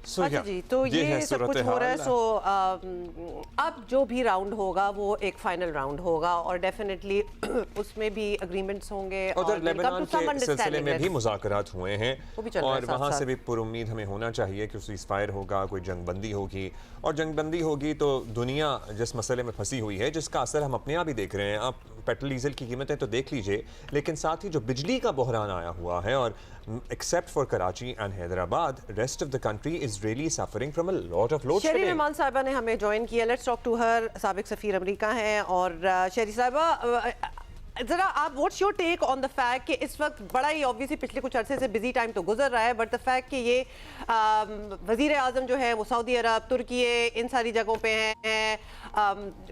अच्छा जी, तो ये सब कुछ हो रहा है। सो अब जो भी राउंड होगा वो एक फाइनल राउंड होगा और डेफिनेटली उसमें भी एग्रीमेंट्स होंगे उधर लेबनान के सिलसिले में भी मुज़ाकरात हुए हैं और वहाँ से भी पुरुम्मीद हमें होना चाहिए कि सीज़फायर होगा, कोई जंगबंदी होगी और जंगबंदी होगी तो दुनिया जिस मसले में फंसी हुई है जिसका असर हम अपने आप ही देख रहे हैं। आप पेट्रोल डीजल की कीमतें तो देख लीजिए, लेकिन साथ ही जो बिजली का बहरान आया हुआ है और except for Karachi and Hyderabad rest of the country is really suffering from a lot of load shedding. Sherry Rehman साहिबा ने हमें ज्वाइन किया। Let's talk to her. साबिक सफीर अमेरिका हैं और शेरी साहिबा जरा आप what's your take on the fact कि इस वक्त बड़ा ही ऑब्वियसली पिछले कुछ अरसे से बिजी टाइम तो गुजर रहा है, बट द फैक्ट कि ये वजीर आजम जो है वो सऊदी अरब, तुर्की, इन सारी जगहों पे हैं,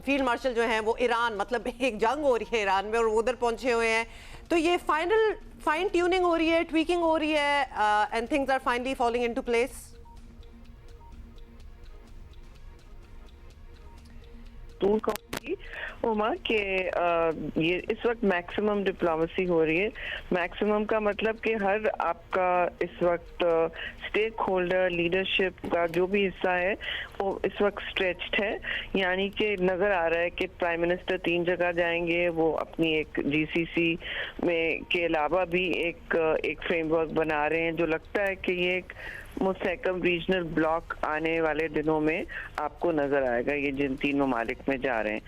फील्ड मार्शल जो हैं वो ईरान, मतलब एक जंग हो रही है ईरान में और वो उधर पहुंचे हुए हैं, तो ये फाइन ट्यूनिंग हो रही है, ट्वीकिंग हो रही है and things are finally falling into place. दूर कहूँगी उमा के ये इस वक्त मैक्सिमम डिप्लोमेसी हो रही है। मैक्सिमम का मतलब कि हर आपका इस वक्त स्टेक होल्डर लीडरशिप का जो भी हिस्सा है वो इस वक्त स्ट्रेच्ड है। यानी कि नज़र आ रहा है कि प्राइम मिनिस्टर 3 जगह जाएंगे, वो अपनी एक जीसीसी में के अलावा भी एक फ्रेमवर्क बना रहे हैं जो लगता है कि ये एक मुस्तहकम रीजनल ब्लॉक आने वाले दिनों में आपको नजर आएगा। ये जिन 3 ममालिक में जा रहे हैं,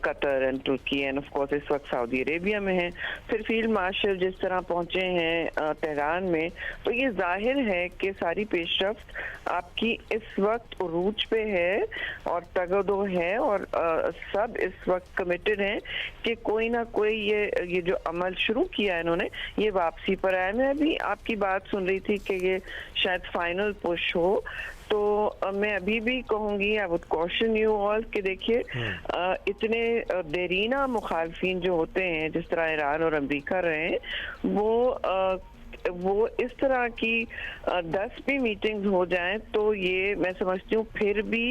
कतर एंड तुर्की एंड ऑफ कोर्स इस वक्त सऊदी अरेबिया में है। फिर फील्ड मार्शल जिस तरह पहुंचे हैं तेहरान में, तो ये जाहिर है कि सारी पेशरफ्त आपकी इस वक्त उरूज पे है और तगदो है और सब इस वक्त कमिटेड हैं कि कोई ना कोई ये जो अमल शुरू किया है इन्होंने, ये वापसी पर आया। मैं अभी आपकी बात सुन रही थी कि ये शायद फाइनल पुश हो, तो मैं अभी भी कहूंगी I would caution you all कि देखिए इतने देरीना मुखालफिन जो होते हैं जिस तरह ईरान और अमेरिका रहे, वो इस तरह की 10 भी मीटिंग्स हो जाएं तो ये मैं समझती हूँ फिर भी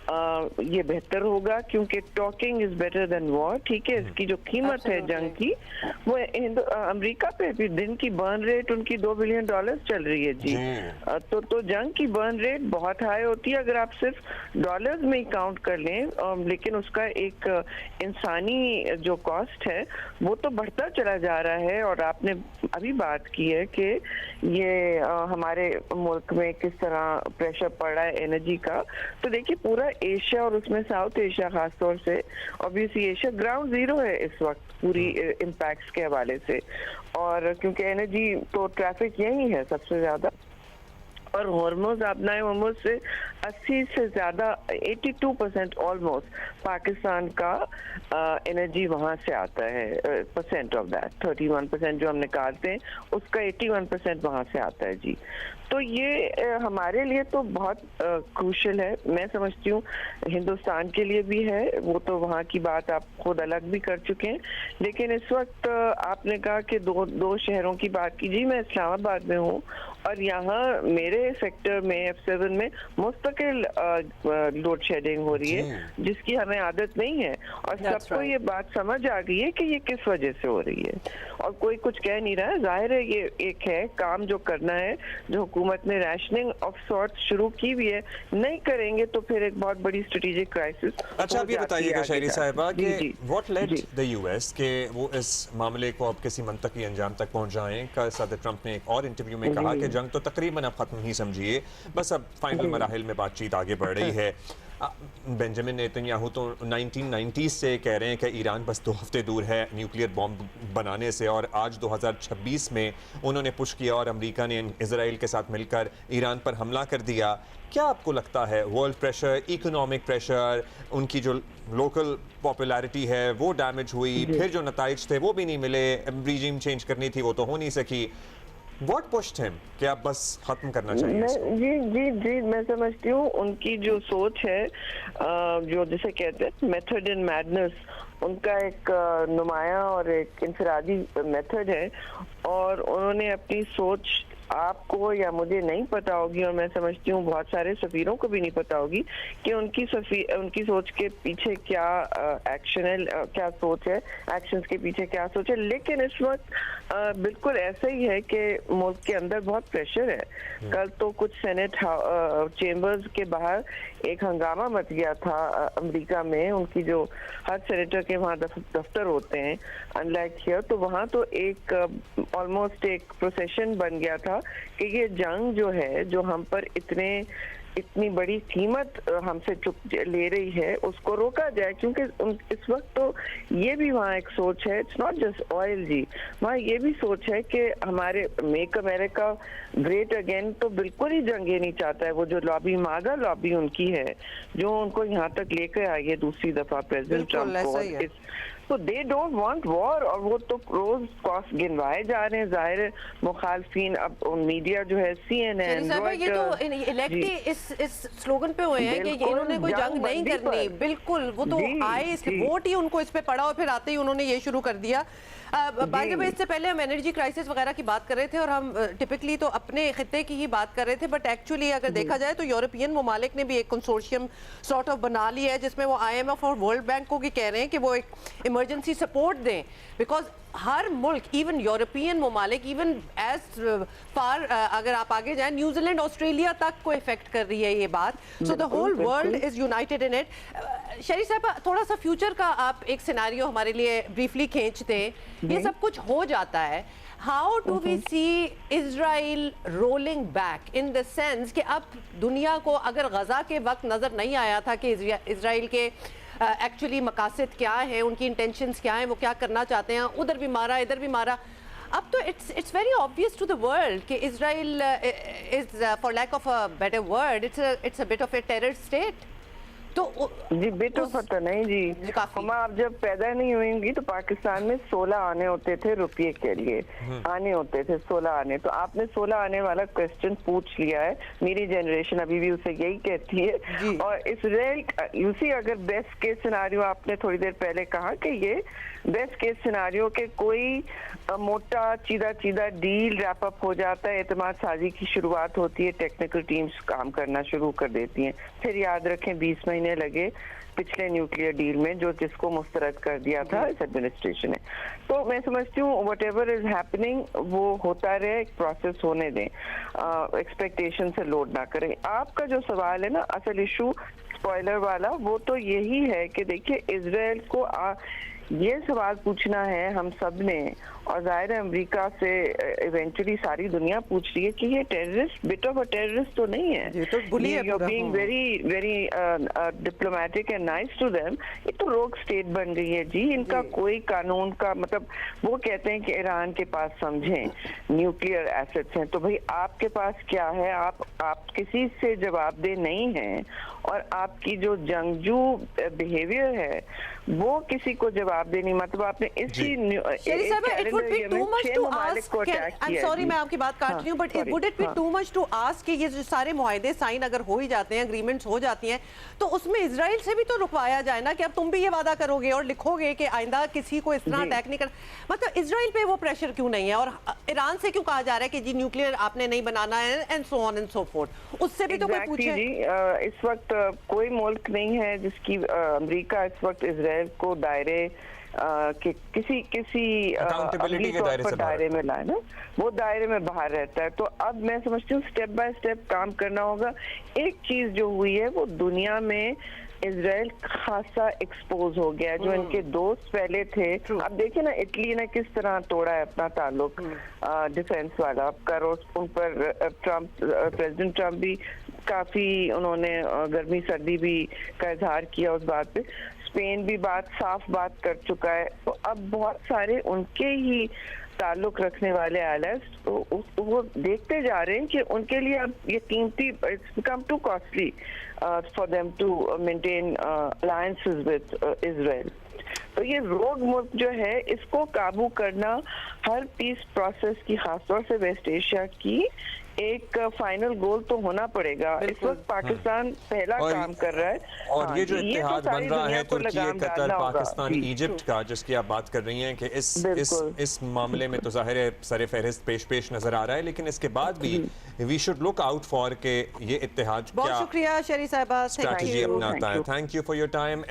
ये बेहतर होगा, क्योंकि talking is better than war. ठीक है, इसकी जो कीमत है जंग की, वो अमेरिका पे भी दिन की बर्न रेट उनकी $2 बिलियन चल रही है जी। तो जंग की बर्न रेट बहुत हाई होती है अगर आप सिर्फ डॉलर्स में ही काउंट कर लें, लेकिन उसका एक इंसानी जो कॉस्ट है वो तो बढ़ता चला जा रहा है। और आपने अभी बात की है कि ये हमारे मुल्क में किस तरह प्रेशर पड़ रहा है एनर्जी का, तो देखिए पूरा एशिया और उसमें साउथ एशिया खासतौर से, ऑब्वियसली एशिया ग्राउंड जीरो है इस वक्त पूरी इम्पैक्ट्स के हवाले से, और क्योंकि एनर्जी तो ट्रैफिक यही है सबसे ज्यादा। और हॉर्मोज अपनाए हॉर्मोज से 80 से ज्यादा 82% ऑलमोस्ट पाकिस्तान का एनर्जी वहां से आता है। परसेंट ऑफ दैट 31% जो हम निकालते हैं उसका 81% वहां से आता है जी। तो ये हमारे लिए तो बहुत क्रूशल है, मैं समझती हूँ हिंदुस्तान के लिए भी है। वो तो वहाँ की बात आप खुद अलग भी कर चुके हैं, लेकिन इस वक्त आपने कहा कि दो शहरों की बात की। जी मैं इस्लामाबाद में हूँ और यहाँ मेरे सेक्टर में F7 में मुस्तकिल लोड शेडिंग हो रही है जिसकी हमें आदत नहीं है, और सबको ये बात समझ आ गई है कि ये किस वजह से हो रही है और कोई कुछ कह नहीं रहा है। जाहिर है ये एक है काम जो करना है, जो हुकूमत ने रैशनिंग ऑफ सॉर्ट शुरू की भी है, नहीं करेंगे तो फिर एक बहुत बड़ी स्ट्रेटेजिक क्राइसिस। अच्छा आप ये बताइएगा शेरी साहिबा कि व्हाट लेड द यूएस के वो इस मामले को अब किसी मंतकी अंजाम तक पहुंचाएं। कल सदर ट्रंप ने एक और इंटरव्यू में कहा कि जंग तो तकरीबन अब खत्म ही समझिए, बस अब फाइनल मराहिल में बातचीत आगे बढ़ रही है। बेंजामिन नेतन्याहू तो 1990s से कह रहे हैं कि ईरान बस 2 हफ्ते दूर है न्यूक्लियर बॉम्ब बनाने से, और आज 2026 में उन्होंने पुश किया और अमेरिका ने इजराइल के साथ मिलकर ईरान पर हमला कर दिया। क्या आपको लगता है वर्ल्ड प्रेशर, इकोनॉमिक प्रेशर, उनकी जो लोकल पॉपुलैरिटी है वो डैमेज हुई, फिर जो नताइज थे वो भी नहीं मिले, रिजीम चेंज करनी थी वो तो हो नहीं सकी, What pushed him कि आप बस खत्म करना चाहिए इसको? जी मैं समझती हूँ उनकी जो सोच है, जो जिसे कहते हैं मेथड इन मैडनेस, उनका एक नुमाया और एक इंफरादी मेथड है, और उन्होंने अपनी सोच आपको या मुझे नहीं पता होगी, और मैं समझती हूँ बहुत सारे सफीरों को भी नहीं पता होगी कि उनकी सोच के पीछे क्या एक्शन है, क्या सोच है, एक्शंस के पीछे क्या सोच है। लेकिन इस वक्त बिल्कुल ऐसा ही है कि मुल्क के अंदर बहुत प्रेशर है। कल तो कुछ सेनेट चेम्बर्स के बाहर एक हंगामा मच गया था अमेरिका में। उनकी जो हर सेनेटर के वहाँ दफ्तर होते हैं अनलाइक हियर, तो वहाँ तो एक ऑलमोस्ट एक प्रोसेशन बन गया था कि ये जंग जो है, जो हम पर इतनी बड़ी कीमत हमसे चुक ले रही है, उसको रोका जाए। क्योंकि इस वक्त तो ये भी वहाँ एक सोच है, इट्स नॉट जस्ट ऑयल जी, वहाँ ये भी सोच है कि हमारे मेक अमेरिका ग्रेट अगेन तो बिल्कुल ही जंग ये नहीं चाहता है। वो जो लॉबी मागा लॉबी उनकी है, जो उनको यहाँ तक लेकर आई है दूसरी दफा प्रेसिडेंट ट्रम्प को, तो दे डोंट वांट वॉर। और वो तो रोज कॉस्ट गिनवाए जा रहे हैं, जाहिर है मुखालफिन। अब मीडिया जो है CNN, ये तो इलेक्ट इस स्लोगन पे हुए हैं कि इन्होंने कोई जंग नहीं करनी, बिल्कुल वो तो आए वोट ही उनको इस पे पड़ा और फिर आते ही उन्होंने ये शुरू कर दिया। बाय द वे, इससे पहले हम एनर्जी क्राइसिस वगैरह की बात कर रहे थे और हम टिपिकली तो अपने खित्ते की ही बात कर रहे थे, बट एक्चुअली अगर देखा जाए तो यूरोपियन ममालिक ने भी एक कंसोर्शियम सॉर्ट ऑफ बना लिया है जिसमें वो IMF और वर्ल्ड बैंक को भी कह रहे हैं कि वो एक इमरजेंसी सपोर्ट दें, बिकॉज हर मुल्क, इवन यूरोपियन ममालिक, इवन एज फार अगर आप आगे जाएं न्यूजीलैंड ऑस्ट्रेलिया तक को इफेक्ट कर रही है ये बात। So the whole world is united in it. Sherry साहब, थोड़ा सा फ्यूचर का आप एक सिनेरियो हमारे लिए ब्रीफली खींच दें। ये सब कुछ हो जाता है, how do we see Israel rolling back in the sense कि अब दुनिया को अगर गजा के वक्त नजर नहीं आया था कि इजराइल के एक्चुअली मकासद क्या है, उनकी इंटेंशंस क्या हैं, वो क्या करना चाहते हैं, उधर भी मारा इधर भी मारा, अब तो it's very obvious to the world कि Israel is for lack of a better word it's a bit of a terror state. तो जी बिट ऑफ तो नहीं जी, हम आप जब पैदा नहीं हुएंगी तो पाकिस्तान में 16 आने होते थे रुपये के लिए, आने होते थे 16 आने। तो आपने 16 आने वाला क्वेश्चन पूछ लिया है, मेरी जनरेशन अभी भी उसे यही कहती है। और इसराइल यूसी अगर बेस्ट केस सिनारियो, आपने थोड़ी देर पहले कहा कि ये बेस्ट केस सिनारियो के कोई मोटा चीदा डील रैप अप हो जाता है, एतमाद साजी की शुरुआत होती है, टेक्निकल टीम्स काम करना शुरू कर देती हैं। फिर याद रखें 20 महीने लगे पिछले न्यूक्लियर डील में जिसको मुस्तरद कर दिया था इस एडमिनिस्ट्रेशन ने। तो मैं समझती हूँ व्हाटएवर इज हैपनिंग वो होता रहे, एक प्रोसेस होने दें, एक्सपेक्टेशन से लोड ना करें। आपका जो सवाल है ना, असल इशू स्पॉइलर वाला, वो तो यही है कि देखिए इजराइल को ये सवाल पूछना है हम सब ने, और जाहिर है अमेरिका से इवेंचुअली सारी दुनिया पूछ रही है कि ये terrorist, bit of a terrorist तो नहीं है। ये तो बुली है, you being very diplomatic and nice to them. ये तो रोग स्टेट बन गई है जी, इनका कोई कानून का मतलब, वो कहते हैं कि ईरान के पास समझें न्यूक्लियर एसेट्स हैं, तो भाई आपके पास क्या है? आप किसी से जवाबदेह नहीं हैं, और आपकी जो जंगजू बिहेवियर है वो किसी को जवाबदेह नहीं। मतलब आपने इसी मैं आपकी बात काट रही हूँ, but would it be too much to ask कि ये जो सारे मुआहदे साइन अगर हो ही जाते हैं, एग्रीमेंट्स हो जाती हैं, तो उसमें इजराइल से भी तो रुकवाया जाए ना कि अब तुम भी ये वादा करोगे और लिखोगे कि आइंदा किसी को इस तरह अटैक नहीं करना। मतलब इजराइल पे वो प्रेशर क्यों नहीं है, और ईरान से क्यों कहा जा रहा है कि जी न्यूक्लियर आपने नहीं बनाना है, and so on and so fourth? उससे भी तो कोई पूछे। इस वक्त कोई मुल्क नहीं है जिसकी अमेरिका इस वक्त इजराइल को दायरे कि किसी दायरे में लाए ना, वो दायरे में बाहर रहता है। तो अब मैं समझती हूँ स्टेप बाय स्टेप काम करना होगा। एक चीज जो हुई है वो दुनिया में इजराइल खासा एक्सपोज हो गया, जो इनके दोस्त पहले थे। अब देखिए ना इटली ने किस तरह तोड़ा है अपना ताल्लुक डिफेंस वाला, करो उन पर प्रेसिडेंट ट्रम्प भी काफी उन्होंने गर्मी सर्दी भी का इजहार किया उस बात पे। स्पेन भी साफ बात कर चुका है। तो अब बहुत सारे उनके ही ताल्लुक रखने वाले एलाइज तो वो देखते जा रहे हैं कि उनके लिए अब ये कीमती, it's become too costly for them to maintain alliances with Israel. तो ये रोग मुल्क जो है इसको काबू करना हर पीस प्रोसेस की, खासतौर से वेस्ट एशिया की, एक फाइनल गोल तो होना पड़ेगा। इस वक्त पाकिस्तान पहला काम कर रहा है और ये जो इत्तेहाद तो बन रहा है तुर्की, लगाम कतर, डालना होगा। पाकिस्तान, इजिप्ट का, जिसकी आप बात कर रही हैं कि इस मामले में तो जाहिर है सर फहरिस्त पेश नजर आ रहा है, लेकिन इसके बाद भी we should look out for के ये इत्तेहाद बहुत क्या शुक्रिया शेरी साहिबा, स्ट्रैटेजी अपनाता है। Thank you for your time.